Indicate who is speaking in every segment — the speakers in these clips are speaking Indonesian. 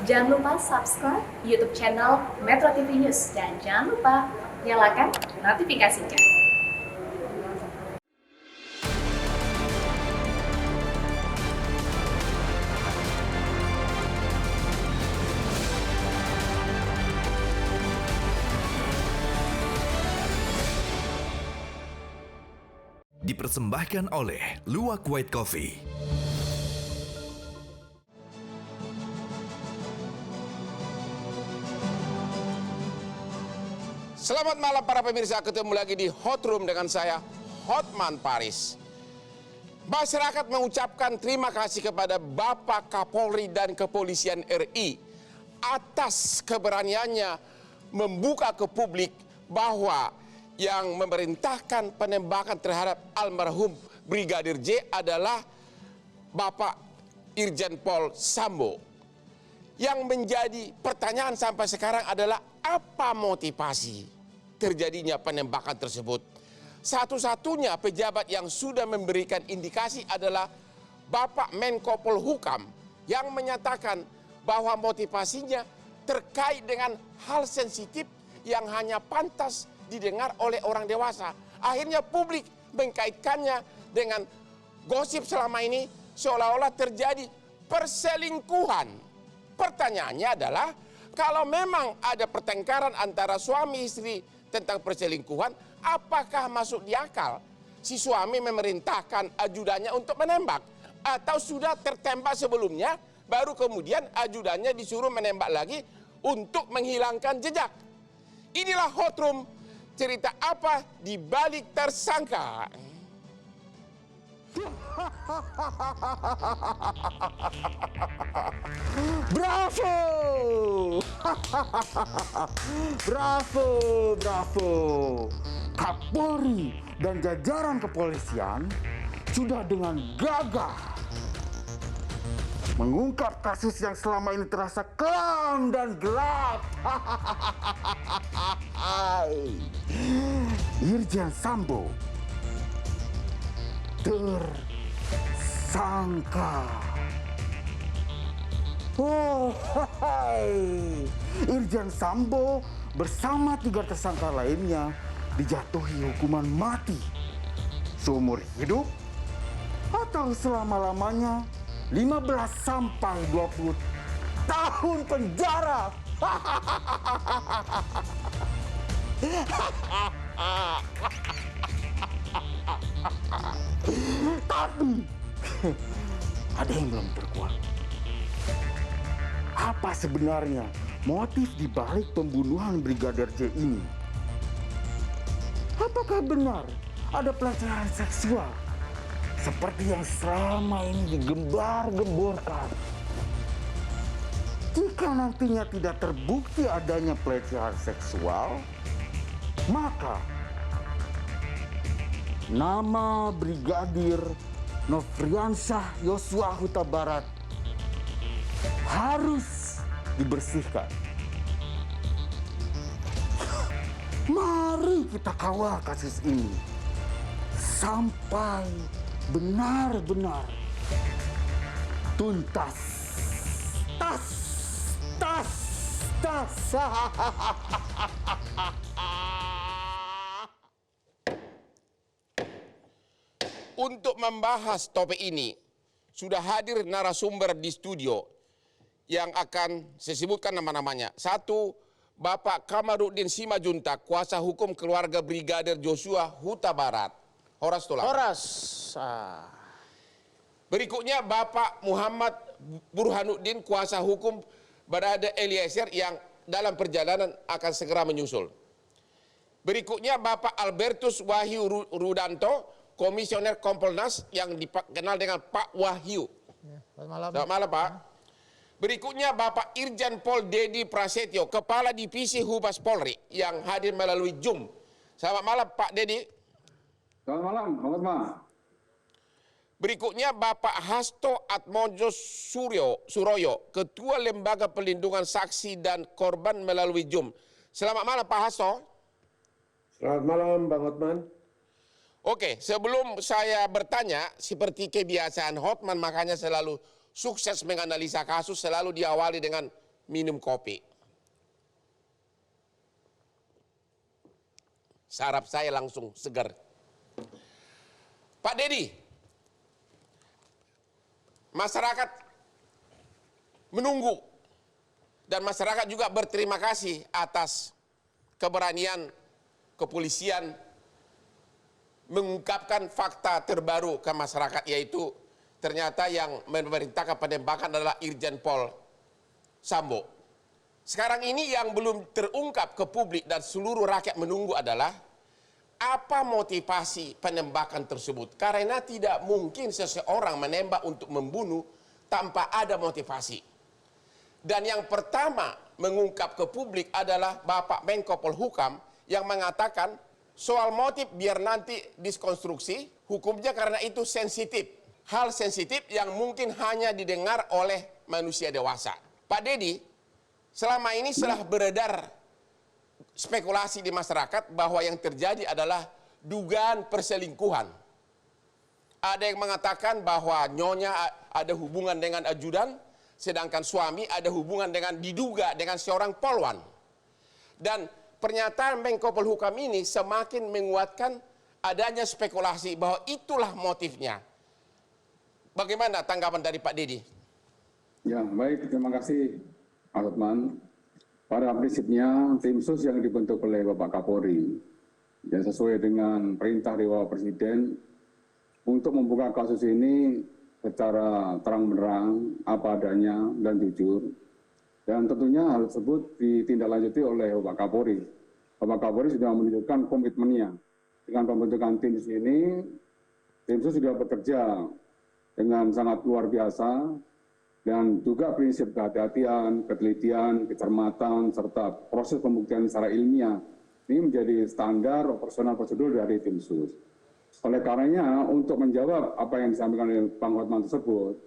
Speaker 1: Jangan lupa subscribe YouTube channel Metro TV News dan jangan lupa nyalakan notifikasinya.
Speaker 2: Dipersembahkan oleh Luwak White Coffee.
Speaker 3: Selamat malam para pemirsa, ketemu lagi di Hot Room dengan saya, Hotman Paris. Masyarakat mengucapkan terima kasih kepada Bapak Kapolri dan Kepolisian RI atas keberaniannya membuka ke publik bahwa yang memerintahkan penembakan terhadap almarhum Brigadir J adalah Bapak Irjen Pol Sambo. Yang menjadi pertanyaan sampai sekarang adalah apa motivasi terjadinya penembakan tersebut. Satu-satunya pejabat yang sudah memberikan indikasi adalah Bapak Menko Polhukam yang menyatakan bahwa motivasinya terkait dengan hal sensitif yang hanya pantas didengar oleh orang dewasa. Akhirnya publik mengkaitkannya dengan gosip selama ini seolah-olah terjadi perselingkuhan. Pertanyaannya adalah, kalau memang ada pertengkaran antara suami istri tentang perselingkuhan, apakah masuk di akal si suami memerintahkan ajudannya untuk menembak? Atau sudah tertembak sebelumnya, baru kemudian ajudannya disuruh menembak lagi untuk menghilangkan jejak? Inilah Hot Room, cerita apa di balik tersangka.
Speaker 4: Bravo! Bravo, bravo. Kapolri dan jajaran kepolisian sudah dengan gagah mengungkap kasus yang selama ini terasa kelam dan gelap. Irjen Sambo tersangka. Oh, Irjen Sambo bersama 3 tersangka lainnya dijatuhi hukuman mati seumur hidup atau selama-lamanya 15 sampai 20 tahun penjara. Tapi ada yang belum terkuat. Apa sebenarnya motif di balik pembunuhan Brigadir J ini? Apakah benar ada pelecehan seksual seperti yang selama ini digembar-gemborkan? Jika nantinya tidak terbukti adanya pelecehan seksual, maka nama Brigadir Nofriansyah Yosua Huta Barat harus dibersihkan. Mari kita kawal kasus ini sampai benar-benar tuntas. Tas.
Speaker 3: Untuk membahas topik ini, sudah hadir narasumber di studio yang akan saya sebutkan nama-namanya. 1, Bapak Kamarudin Simajuntak, kuasa hukum keluarga Brigadir Joshua Huta Barat. Horas tulang.
Speaker 5: Horas.
Speaker 3: Berikutnya Bapak Muhammad Burhanuddin, kuasa hukum Barada Eliezer yang dalam perjalanan akan segera menyusul. Berikutnya Bapak Albertus Wahyu Rudanto, Komisioner Kompolnas yang dikenal dengan Pak Wahyu.
Speaker 5: Selamat malam.
Speaker 3: Selamat malam, Pak. Berikutnya Bapak Irjen Pol Dedi Prasetyo, Kepala Divisi Humas Polri yang hadir melalui Zoom. Selamat malam, Pak Dedi.
Speaker 6: Selamat malam, Bang Hotma.
Speaker 3: Berikutnya Bapak Hasto Atmojo Suroyo, Ketua Lembaga Perlindungan Saksi dan Korban melalui Zoom. Selamat malam, Pak Hasto.
Speaker 6: Selamat malam, Bang Hotman.
Speaker 3: Oke, sebelum saya bertanya, seperti kebiasaan Hotman, makanya selalu sukses menganalisa kasus, selalu diawali dengan minum kopi. Saraf saya langsung segar. Pak Dedi, masyarakat menunggu dan masyarakat juga berterima kasih atas keberanian kepolisian mengungkapkan fakta terbaru ke masyarakat, yaitu ternyata yang memerintahkan penembakan adalah Irjen Pol Sambo. Sekarang ini yang belum terungkap ke publik dan seluruh rakyat menunggu adalah apa motivasi penembakan tersebut. Karena tidak mungkin seseorang menembak untuk membunuh tanpa ada motivasi. Dan yang pertama mengungkap ke publik adalah Bapak Menko Polhukam yang mengatakan soal motif biar nanti diskonstruksi hukumnya karena itu sensitif. Hal sensitif yang mungkin hanya didengar oleh manusia dewasa. Pak Dedi, selama ini setelah beredar spekulasi di masyarakat bahwa yang terjadi adalah dugaan perselingkuhan. Ada yang mengatakan bahwa nyonya ada hubungan dengan ajudan, sedangkan suami ada hubungan diduga dengan seorang polwan. Dan pernyataan Menko Polhukam ini semakin menguatkan adanya spekulasi bahwa itulah motifnya. Bagaimana tanggapan dari Pak Dedi?
Speaker 6: Ya, baik. Terima kasih, Pak Hotman. Pada prinsipnya, tim sus yang dibentuk oleh Bapak Kapolri, yang sesuai dengan perintah dari Bapak Presiden, untuk membuka kasus ini secara terang-benderang, apa adanya, dan jujur. Dan tentunya hal tersebut ditindaklanjuti oleh Bapak Kapolri. Bapak Kapolri sudah menunjukkan komitmennya. Dengan pembentukan tim sus ini, tim sus sudah bekerja dengan sangat luar biasa, dan juga prinsip kehati-hatian, ketelitian, kecermatan, serta proses pembuktian secara ilmiah. Ini menjadi standar operasional prosedur dari tim sus. Oleh karenanya, untuk menjawab apa yang disampaikan oleh Bang Hotman tersebut,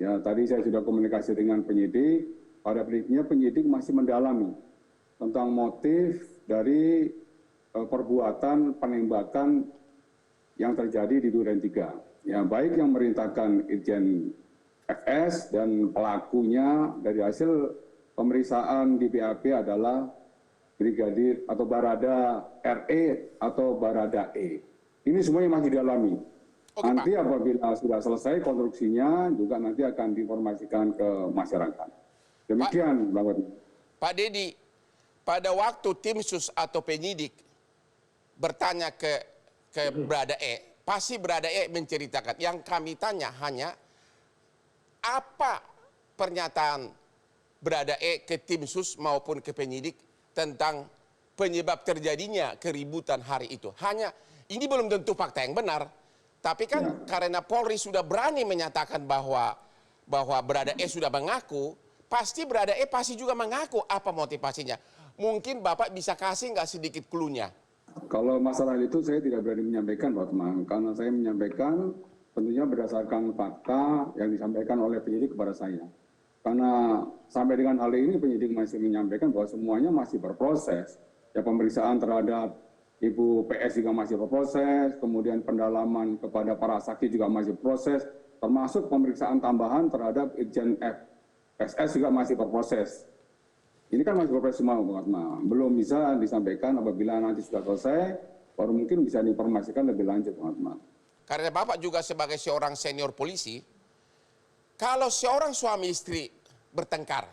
Speaker 6: ya tadi saya sudah komunikasi dengan penyidik. Pada prinsipnya penyidik masih mendalami tentang motif dari perbuatan penembakan yang terjadi di Duren 3. Ya, baik yang merintahkan Irjen FS dan pelakunya dari hasil pemeriksaan di BAP adalah Brigadir atau Barada RE atau Barada E. Ini semuanya masih didalami.
Speaker 3: Oke,
Speaker 6: nanti
Speaker 3: Pak.
Speaker 6: apabila sudah selesai konstruksinya juga nanti akan diinformasikan ke masyarakat. Demikian, Bang Hotman.
Speaker 3: Pak Dedi, pada waktu tim sus atau penyidik bertanya ke Barada E, pasti Barada E menceritakan. Yang kami tanya hanya apa pernyataan Barada E ke tim sus maupun ke penyidik tentang penyebab terjadinya keributan hari itu. Hanya ini belum tentu fakta yang benar, tapi kan karena Polri sudah berani menyatakan bahwa Barada E sudah mengaku, pasti Barada E pasti juga mengaku apa motivasinya. Mungkin Bapak bisa kasih nggak sedikit clue-nya?
Speaker 6: Kalau masalah itu saya tidak berani menyampaikan, Pak Hotman, karena saya menyampaikan tentunya berdasarkan fakta yang disampaikan oleh penyidik kepada saya. Karena sampai dengan hal ini penyidik masih menyampaikan bahwa semuanya masih berproses. Ya, pemeriksaan terhadap Ibu PS juga masih berproses, kemudian pendalaman kepada para saksi juga masih proses, termasuk pemeriksaan tambahan terhadap Irjen FSS juga masih berproses. Ini kan masih berproses semua, Bang Hotman. Belum bisa disampaikan apabila nanti sudah selesai, baru mungkin bisa diinformasikan lebih lanjut, Bang Hotman.
Speaker 3: Karena Bapak juga sebagai seorang senior polisi, kalau seorang suami istri bertengkar,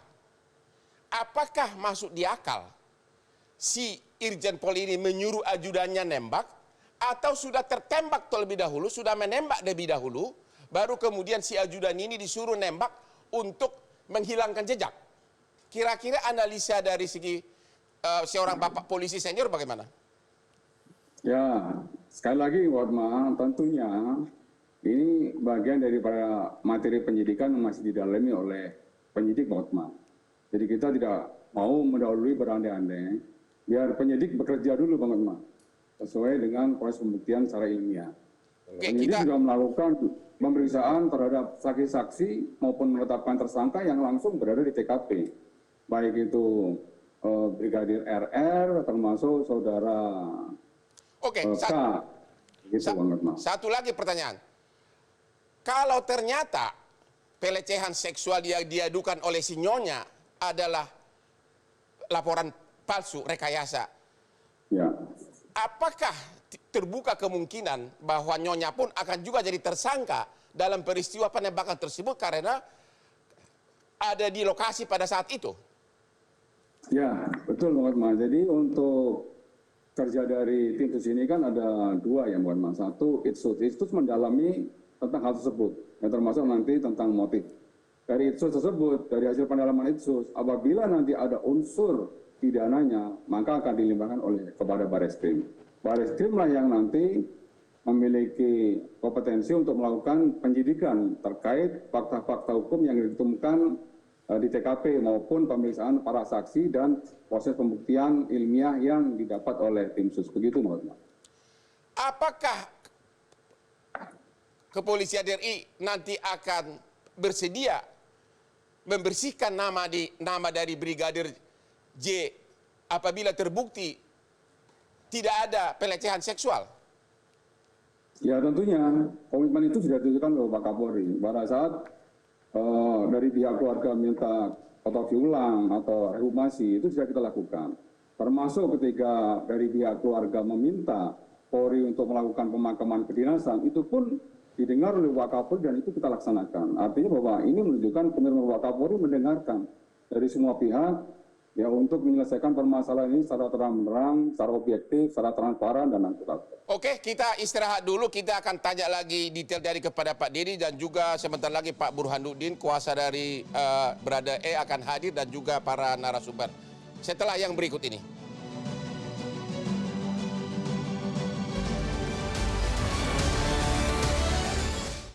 Speaker 3: apakah masuk di akal si Irjen Pol ini menyuruh ajudannya nembak, atau sudah tertembak terlebih dahulu, sudah menembak lebih dahulu, baru kemudian si ajudan ini disuruh nembak untuk menghilangkan jejak? Kira-kira analisa dari segi seorang Bapak polisi senior bagaimana?
Speaker 6: Ya, sekali lagi, Warma, tentunya ini bagian daripada materi penyidikan yang masih didalami oleh penyidik, Warma. Jadi kita tidak mau mendahului berandai-andai, biar penyidik bekerja dulu, Bang Hotman, sesuai dengan proses pembuktian secara ilmiah. Penyidik sudah melakukan pemeriksaan terhadap saksi-saksi maupun menetapkan tersangka yang langsung berada di TKP. Baik itu Brigadir RR termasuk saudara
Speaker 3: Oke,
Speaker 6: K. Gitu, Bang Hotman.
Speaker 3: satu lagi pertanyaan. Kalau ternyata pelecehan seksual yang diadukan oleh si nyonya adalah laporan palsu, rekayasa.
Speaker 6: Ya.
Speaker 3: Apakah terbuka kemungkinan bahwa Nyonya pun akan juga jadi tersangka dalam peristiwa penembakan tersebut karena ada di lokasi pada saat itu?
Speaker 6: Ya, betul Bang Hotman. Jadi untuk kerja dari tim sus ini kan ada dua ya Bang Hotman. Satu, Itsus mendalami tentang hal tersebut, yang termasuk nanti tentang motif. Dari Itsus tersebut, dari hasil pendalaman Itsus, apabila nanti ada unsur pidananya, maka akan dilimpahkan kepada Bareskrim. Bareskrim lah yang nanti memiliki kompetensi untuk melakukan penyidikan terkait fakta-fakta hukum yang ditemukan di TKP maupun pemeriksaan para saksi dan proses pembuktian ilmiah yang didapat oleh tim sus. Begitu, Mbak.
Speaker 3: Apakah kepolisian RI nanti akan bersedia membersihkan nama dari Brigadir J apabila terbukti tidak ada pelecehan seksual?
Speaker 6: Ya tentunya komitmen itu sudah ditunjukkan oleh Pak Kapolri. Pada saat dari pihak keluarga minta otopsi ulang atau rehumasi itu sudah kita lakukan. Termasuk ketika dari pihak keluarga meminta Polri untuk melakukan pemakaman kedinasan, itu pun didengar oleh Pak Kapolri dan itu kita laksanakan. Artinya bahwa ini menunjukkan komitmen Pak Kapolri mendengarkan dari semua pihak ya untuk menyelesaikan permasalahan ini secara terang-terang, secara objektif, secara transparan dan akurat.
Speaker 3: Oke, kita istirahat dulu. Kita akan tanya lagi detail dari kepada Pak Dedi dan juga sebentar lagi Pak Burhanuddin, kuasa dari Brother E akan hadir dan juga para narasumber. Setelah yang berikut ini.